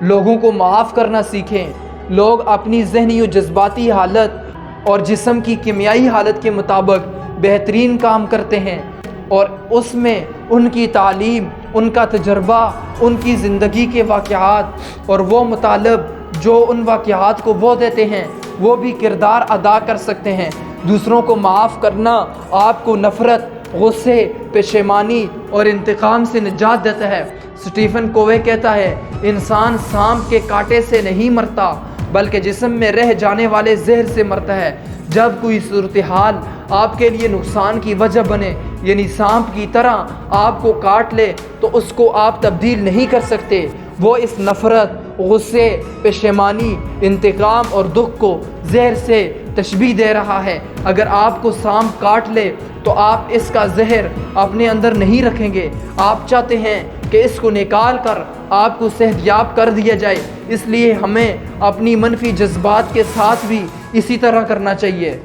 لوگوں کو معاف کرنا سیکھیں۔ لوگ اپنی ذہنی و جذباتی حالت اور جسم کی کیمیائی حالت کے مطابق بہترین کام کرتے ہیں، اور اس میں ان کی تعلیم، ان کا تجربہ، ان کی زندگی کے واقعات اور وہ مطالب جو ان واقعات کو وہ دیتے ہیں وہ بھی کردار ادا کر سکتے ہیں۔ دوسروں کو معاف کرنا آپ کو نفرت، غصے، پشیمانی اور انتقام سے نجات دیتا ہے۔ سٹیفن کووے کہتا ہے، انسان سانپ کے کانٹے سے نہیں مرتا بلکہ جسم میں رہ جانے والے زہر سے مرتا ہے۔ جب کوئی صورتحال آپ کے لیے نقصان کی وجہ بنے، یعنی سانپ کی طرح آپ کو کاٹ لے، تو اس کو آپ تبدیل نہیں کر سکتے۔ وہ اس نفرت، غصے، پشیمانی، انتقام اور دکھ کو زہر سے تشبیہ دے رہا ہے۔ اگر آپ کو سانپ کاٹ لے تو آپ اس کا زہر اپنے اندر نہیں رکھیں گے، آپ چاہتے ہیں کہ اس کو نکال کر آپ کو صحت یاب کر دیا جائے۔ اس لیے ہمیں اپنی منفی جذبات کے ساتھ بھی اسی طرح کرنا چاہیے۔